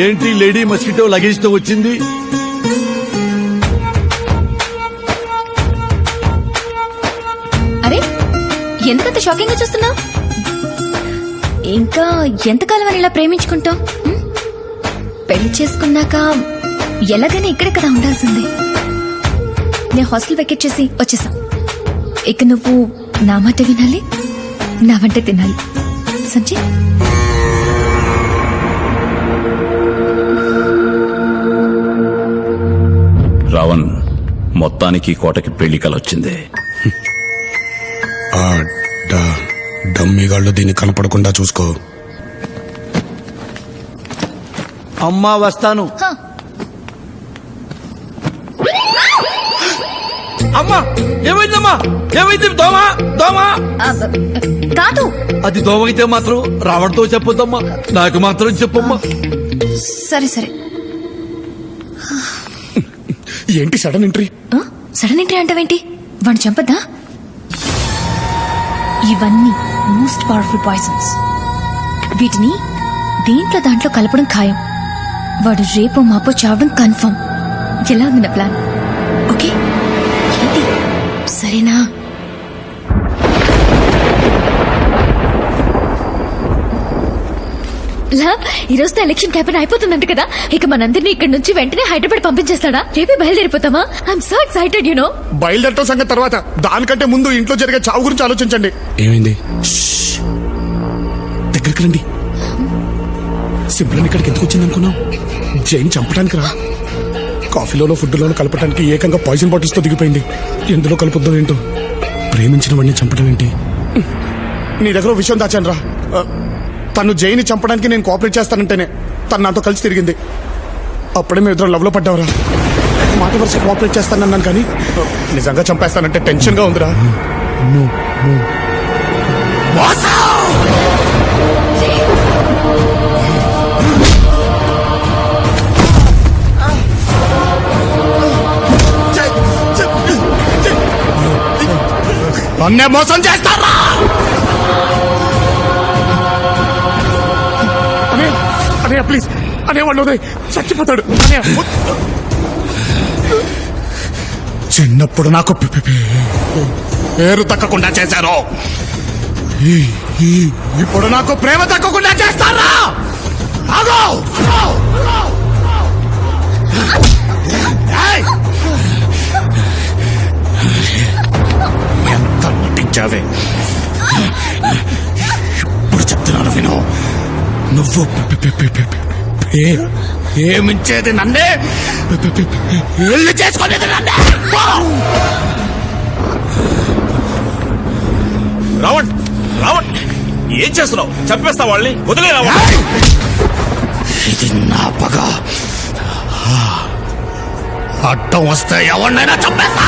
ఏంటి lady mosquito luggage తో వచ్చింది? అరే ఎందుకంత షాకింగ్ గా చూస్తున్నావు? ఇంకా ఎంతకాలం అని ఇలా ప్రేమించుకుంటాం? పెళ్లి చేసుకున్నాక ఎలాగైనా ఇక్కడే కదా ఉండాల్సింది. నేను హాస్టల్ వెకెట్ చేసి వచ్చేసా. ఇక నువ్వు నా మాట వినాలి, నా వంటే తినాలి. సంజయ్ రావణ్, మొత్తానికి కోటకి పెళ్లి కలొచ్చింది. డమ్మిగాళ్ళు దీన్ని కనపడకుండా చూసుకో. అమ్మా వస్తాను. అమ్మా ఏమైందమ్మా? ఏమైంది? దోమా దోమా కాదు. అది దోమ అయితే మాత్రం రావణ్తో చెప్పొద్దమ్మా, నాకు మాత్రం చెప్పమ్మా. సరే సరే. ఏంటి సడన్ ఎంట్రీ? సడన్ ఎంట్రీ అంటావేంటి? వాడిని చంపద్దా? ఇవన్నీ మోస్ట్ పవర్ఫుల్ పాయిజన్స్. వీటిని దేంట్లో దాంట్లో కలపడం ఖాయం. వాడు రేపో మాపో చావడం కన్ఫర్మ్. ఎలా ఉంది నా ప్లాన్? ఓకే ఏంటి? సరేనా? ఈ రోజుతో ఎలక్షన్ క్యాంపెయిన్ అయిపోతుందంట కదా. ఇక మనందరినీ ఇక్కడ నుంచి వెంటనే హైదరాబాద్ పంపించేస్తాడా? రేపే బయలుదేరిపోతామా? I'm so excited you know. బయలుదేరటం సంగతి తర్వాత, దానికంటే ముందు ఇంట్లో జరిగే చావు గురించి ఆలోచించండి. ఏమైంది? దగ్గరికి రండి. సింప్లన్ ఇక్కడికి ఎందుకు వచ్చింది అనుకున్నావు? జైన్ చంపడానికి రా. కాఫీలోనో ఫుడ్లోనో కలపడానికి ఏకంగా పాయిజన్ బాటిల్స్ తో దిగిపోయింది. ఎందులో కలుపుద్దాం ఏంటో. ప్రేమించిన వాడిని చంపడం ఏంటి? నీ దగ్గర విషయం దాచాను రా. తను జైని చంపడానికి నేను కోఆపరేట్ చేస్తానంటేనే తను నాతో కలిసి తిరిగింది. అప్పుడే మేము ఇద్దరం లవ్ లో పడ్డావురా. మాట వరుస కోఆపరేట్ చేస్తానన్నాను కానీ నిజంగా చంపేస్తానంటే టెన్షన్ గా ఉందిరా. నన్నే మోసం చేస్తారా? అనే ప్లీజ్ అనే వాళ్ళు చచ్చిపోతాడు. చిన్నప్పుడు నాకు పేరు తక్కకుండా చేశారు, ఇప్పుడు నాకు ప్రేమ తక్కకుండా చేస్తారా? ఎంత నటించావే. ఇప్పుడు చెప్తున్నాను విను. నువ్వు ఏమించేది నన్నే, ఇల్లు చేసుకునేది నన్నే. రావణ్ రావణ్, ఏం చేస్తున్నావు? చంపేస్తా వాళ్ళని, వదిలే రావణ్. ఇది నా పగ. అడ్డం వస్తే ఎవరినైనా చంపేస్తా.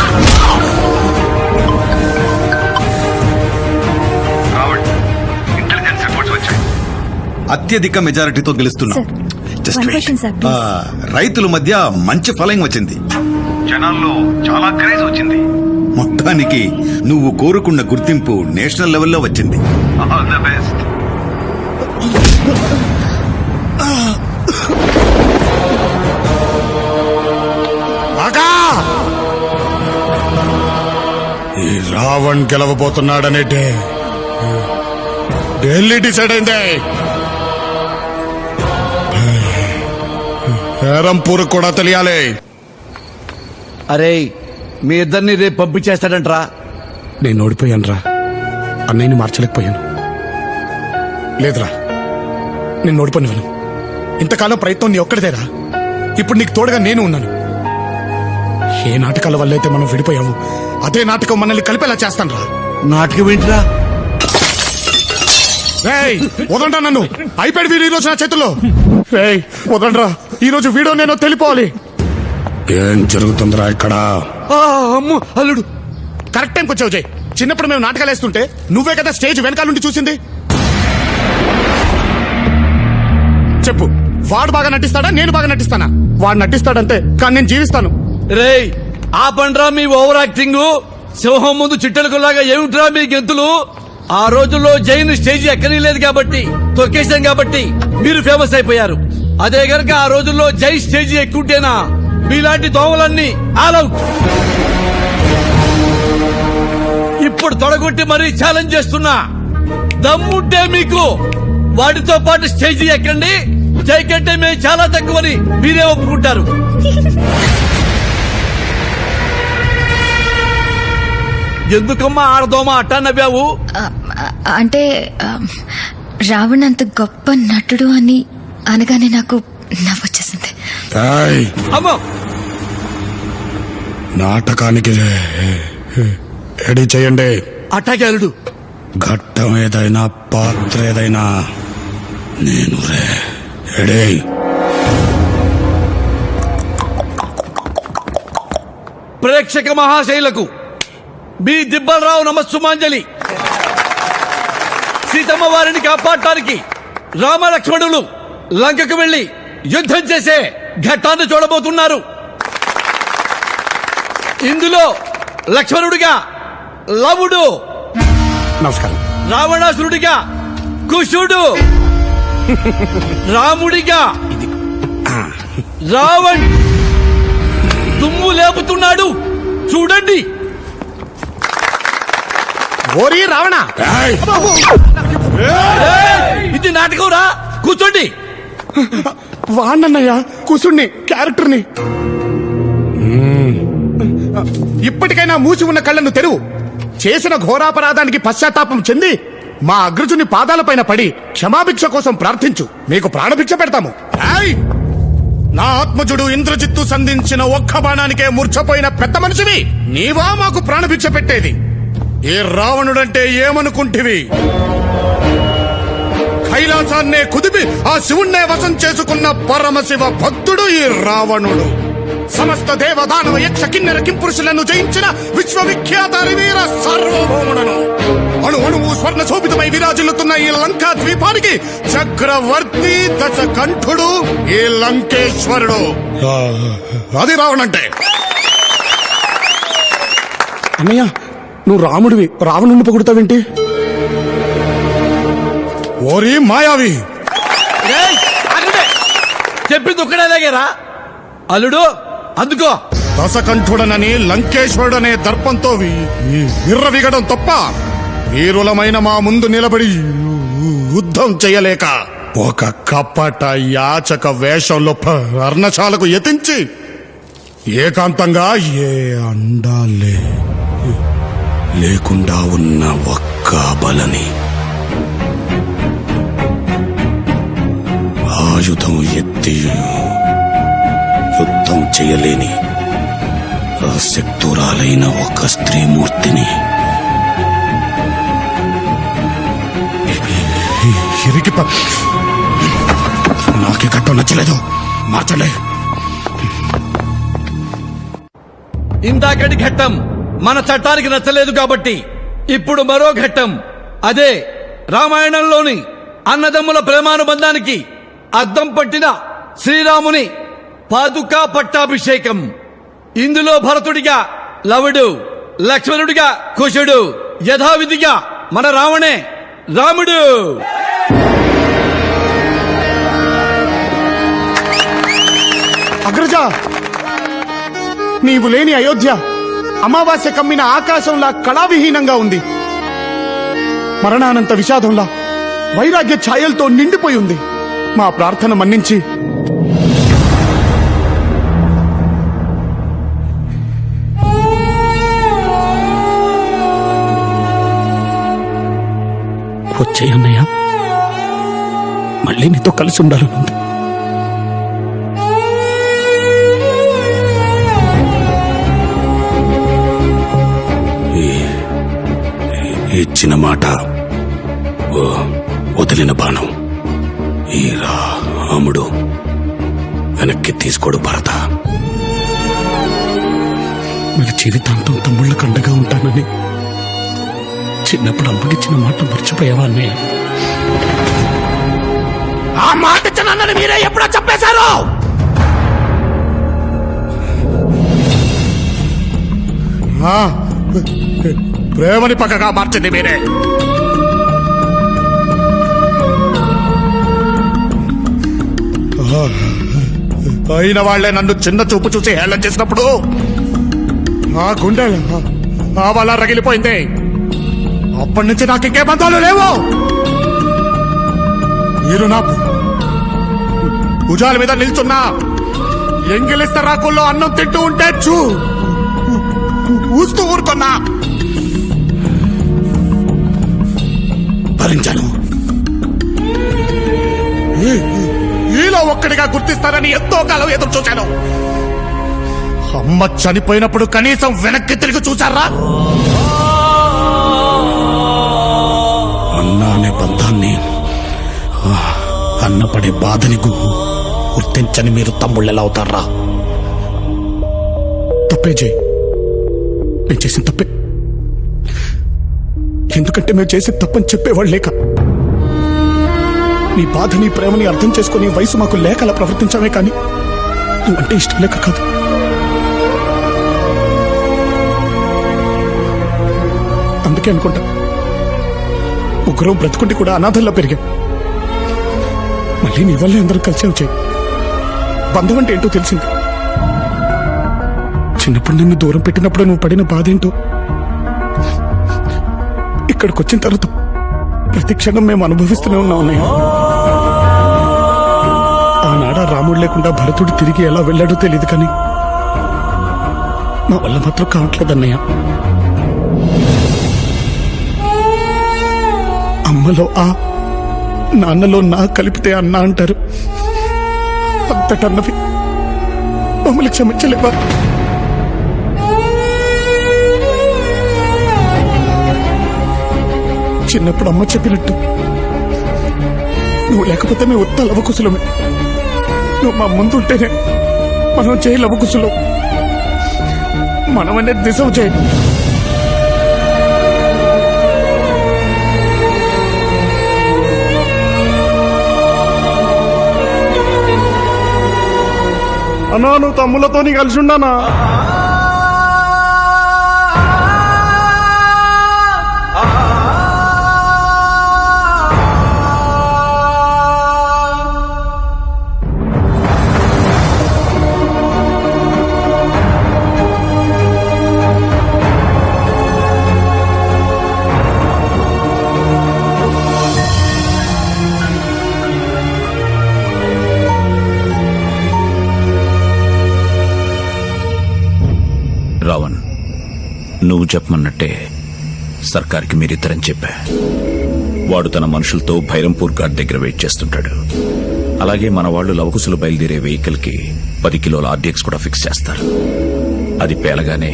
అత్యధిక మెజారిటీతో గెలుస్తున్నాం. రైతుల మధ్య మంచి ఫాలోయింగ్ వచ్చింది, జనాల్లో చాలా క్రేజ్ వచ్చింది. మొత్తానికి నువ్వు కోరుకున్న గుర్తింపు నేషనల్ లెవెల్లో వచ్చింది. All the best. ఈ రావణ్ గెలవబోతున్నాడనే ఢిల్లీ డిసైడ్ అయింది. హేరంపూర్ కూడా తెలియాలి. అరే మీ ఇద్దరిని రేపు పంపించేస్తాడంట్రా. నేను ఓడిపోయాను రా. అన్నయ్యని మార్చలేకపోయాను. లేదురా, నేను ఓడిపోయాను. ఇంతకాలం ప్రయత్నం నీ ఒక్కడిదేరా. ఇప్పుడు నీకు తోడుగా నేను ఉన్నాను. ఏ నాటకాల వల్ల అయితే మనం విడిపోయాము, అదే నాటకం మనల్ని కలిపేలా చేస్తాను రా. నాటకం ఏంటిరా? వదండ్రా నన్ను. అయిపోయాడు వీడు ఈ రోజు నా చేతుల్లో. వదండ్రా, ఈ రోజు వీడో నేను తెలిపోవాలి. ఏం జరుగుతుందిరా ఇక్కడ? అమ్ము అల్లుడు, కరెక్ట్ టైంకి వచ్చావు జై. చిన్నప్పుడు మేము నాటకాలు వేస్తుంటే నువ్వే కదా స్టేజ్ వెనకాల నుండి చూసింది. చెప్పు, వాడు బాగా నటిస్తాడా నేను బాగా నటిస్తానా? వాడు నటిస్తాడంతే, కానీ నేను జీవిస్తాను. రేయ్ ఆపండ్రా మీ ఓవర్ యాక్టింగ్. సింహం ముందు చిట్టెలకులాగా ఏమిట్రా మీ గెంతులు? ఆ రోజుల్లో జైన్ స్టేజ్ ఎక్కనీ లేదు కాబట్టి, తొక్కేశాం కాబట్టి మీరు ఫేమస్ అయిపోయారు. అదే గనక ఆ రోజుల్లో జై స్టేజీ ఎక్కుంటేనా మీలాంటి దోమలన్నీ ఆల్అౌట్. ఇప్పుడు తొడగొట్టి మరీ ఛాలెంజ్ చేస్తున్నా, దమ్ముంటే మీకు వాటితో పాటు స్టేజీ ఎక్కండి. జై కంటే మేము చాలా తక్కువని మీరే ఒప్పుకుంటారు. ఎందుకమ్మా ఆడదోమా అట్టా నవ్వావు? అంటే రావణ్ అంత గొప్ప నటుడు అని అనగానే నాకు నవ్వొచ్చేసింది. ఏయ్, అమ్మో, నాటకానికి రెడీ చేయండి. అట్టాకే అల్లుడు. ఘట్టం ఏదైనా పాత్ర ఏదైనా నేను రెడీ. ప్రేక్షక మహాశైలకు బి దిబ్బలరావు నమస్సుమాంజలి. సీతమ్మ వారిని కాపాడటానికి రామలక్ష్మణులు లంకకు వెళ్లి యుద్ధం చేసే ఘట్టాన్ని చూడబోతున్నారు. ఇందులో లక్ష్మణుడిగా లవుడు, నమస్కారం. రావణాసురుడిగా కుశుడు, రాముడిగా రావణ్ దుమ్ము లేపుతున్నాడు. చూడండి. ఓరి రావణ, ఇది నాటకం రా. కూర్చోండి. వాణ్ణన్నయ్య కుసుణ్ణి క్యారెక్టర్ని. ఇప్పటికైనా మూసి ఉన్న కళ్ళను తెరువు. చేసిన ఘోరాపరాధానికి పశ్చాత్తాపం చెంది మా అగ్రజుని పాదాలపైన పడి క్షమాభిక్ష కోసం ప్రార్థించు. మీకు ప్రాణభిక్ష పెడతాము. ఏయ్! నా ఆత్మజుడు ఇంద్రజిత్తు సంధించిన ఒక్క బాణానికే మూర్ఛపోయిన పెద్ద మనిషివి నీవా మాకు ప్రాణభిక్ష పెట్టేది? ఏ రావణుడంటే ఏమనుకుంటివి? కైలాసాన్నే కుదిపి ఆ శివుణ్ణే వశం చేసుకున్న పరమశివ భక్తుడు ఈ రావణుడు. సమస్త దేవదానవ యక్ష కిన్నెర కింపురుషులను జయించిన విశ్వవిఖ్యాత వీర సార్వభౌముడను. అణు అణువు స్వర్ణ శోభితమై విరాజిల్లుతున్న ఈ లంకా ద్వీపానికి చక్రవర్తి దశకంఠుడు ఈ లంకేశ్వరుడు. అది రావణంటే. అన్నయ్య, నువ్వు రాముడివి, రావణుని పొగుడుతావేంటి? ఓరి మాయావి, ఏయ్, ఆగండి. చెప్పింది ఒక్కడేలాగేరా అల్లుడు. అందుకో. దశకంఠుడనని లంకేశ్వరుడనే దర్పంతో విర్రవిగడం తప్ప వీరులమైన మా ముందు నిలబడి యుద్ధం చేయలేక ఒక కపట యాచక వేషంలో అర్ణశాలకు యతించి ఏకాంతంగా ఏ అండాలే లేకుండా ఉన్న ఒక్క బలని ఆయుధం ఎత్తి యుద్ధం చేయలేని శక్తురాలైన ఒక స్త్రీమూర్తిని నాకే కట్టం నచ్చలేదు, మార్చలే. ఇందాకటి ఘట్టం మన చట్టానికి నచ్చలేదు కాబట్టి ఇప్పుడు మరో ఘట్టం. అదే రామాయణంలోని అన్నదమ్ముల ప్రేమానుబంధానికి అద్దం పట్టిన శ్రీరాముని పాదుకా పట్టాభిషేకం. ఇందులో భరతుడిగా లవుడు, లక్ష్మణుడిగా కుశుడు, యథావిధిగా మన రావణే రాముడు. అగ్రజ, నీవు లేని అయోధ్య అమావాస్య కమ్మిన ఆకాశంలా కళావిహీనంగా ఉంది. మరణానంత విషాదంలా వైరాగ్య ఛాయలతో నిండిపోయి ఉంది. మా ప్రార్థన మన్నించి వచ్చేయన్నయ్య, మళ్ళీ నీతో కలిసి ఉండాలనుంది. ఇచ్చిన మాట వదిలిన బాణం ఈ రాముడు వెనక్కి తీసుకోడు భరత. మరి జీవితాంతం తమ్ముళ్ళ కండగా ఉంటానని చిన్నప్పుడు అమ్మకిచ్చిన మాట మర్చిపోయావా అన్నయ్య? ఆ మాట ఇచ్చినన్నని మీరే ఎప్పుడో చెప్పేశారు. ప్రేమని పక్కగా మార్చింది మీరే. అయిన వాళ్లే నన్ను చిన్న చూపు చూసి హేళన చేసినప్పుడు ఆ గుండె ఆ వల్ల రగిలిపోయింది. అప్పటి నుంచి నాకు ఇంకే బంధాలు లేవు. మీరు నాకు భుజాల మీద నిల్చున్నా ఎంగిలిస్త రాకుల్లో అన్నం తింటూ ఉంటే ఊస్తూ ఊరుకున్నా భరించాను. ఈలో ఒక్కడిగా గుర్తిస్తారని ఎంతో కాలం ఎదురు చూశాను. అమ్మ చనిపోయినప్పుడు కనీసం వెనక్కి తిరిగి చూశారా? అన్న అనే బంధాన్ని, అన్నపడే బాధని గుర్తించని మీరు తమ్ముళ్ళెలా అవుతారా? తప్పే జై, నేను చేసిన తప్పే. ఎందుకంటే మేము చేసే తప్పని చెప్పేవాళ్ళు లేక, నీ బాధని ప్రేమని అర్థం చేసుకునే వయసు మాకు లేక అలా ప్రవర్తించామే కానీ నువ్వంటే ఇష్టం లేక కాదు. అందుకే అనుకుంటా ముగ్గురం బ్రతుకుంటే కూడా అనాథల్లో పెరిగాం. మళ్ళీ నీ వల్లే అందరూ కలిసి వచ్చాయి. బంధం అంటే ఏంటో తెలిసింది. చిన్నప్పుడు నిన్ను దూరం పెట్టినప్పుడు నువ్వు పడిన బాధ ఏంటో ఇక్కడికి వచ్చిన తర్వాత ప్రతి క్షణం మేము అనుభవిస్తూనే ఉన్నాం అన్నయ్య. ఆనాడ రాముడు లేకుండా భరతుడు తిరిగి ఎలా వెళ్ళాడో తెలియదు కానీ మా వల్ల మాత్రం కావట్లేదు అన్నయ్య. అమ్మలో ఆ, నాన్నలో నా కలిపితే అన్న అంటారు. అంతటన్నవి మమ్మల్ని క్షమించలేవా? చిన్నప్పుడు అమ్మ చెప్పినట్టు నువ్వు లేకపోతే మేము ఉత్త లవకుశలమే. నువ్వు మా ముందుంటేనే మనం చేయి లవకుశలం. మనం అనేది నిజం చేయి. అన్నా నువ్వు తమ్ములతో కలిసి ఉన్నానా? రావణ్, నువ్వు చెప్పమన్నట్టే సర్కార్కి మీరిద్దరని చెప్పా. వాడు తన మనుషులతో భైరంపూర్ ఘాట్ దగ్గర వెయిట్ చేస్తుంటాడు. అలాగే మన వాళ్ళు లవకుశలు బయలుదేరే వెహికల్ కి 10 కిలోల ఆర్డీఎక్స్ కూడా ఫిక్స్ చేస్తారు. అది పేలగానే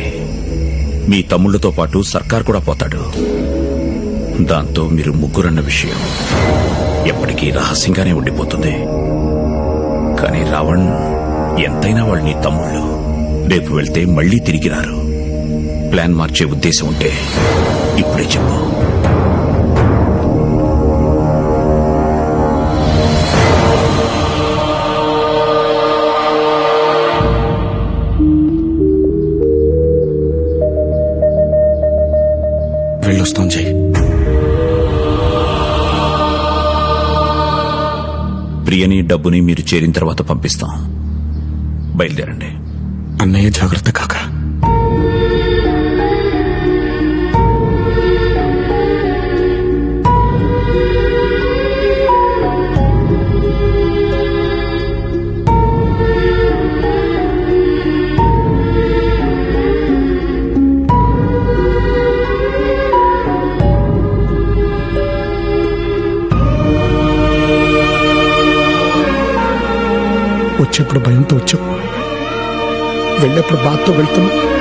మీ తమ్ముళ్లతో పాటు సర్కార్ కూడా పోతాడు. దాంతో మీరు ముగ్గురన్న విషయం ఎప్పటికీ రహస్యంగానే ఉండిపోతుంది. కానీ రావణ్, ఎంతైనా వాళ్ళు నీ తమ్ముళ్ళు. రేపు వెళ్తే మళ్లీ తిరిగి రారు. ప్లాన్ మార్చే ఉద్దేశం ఉంటే ఇప్పుడే చెప్పు. వెళ్ళొస్తాం జై. ప్రియని డబ్బుని మీరు చేరిన తర్వాత పంపిస్తాం. బయలుదేరండి. అన్నయ్య జాగ్రత్త కాక. వచ్చేప్పుడు భయంతో వచ్చావు, వెళ్ళేప్పుడు బాధతో వెళ్తున్నావు.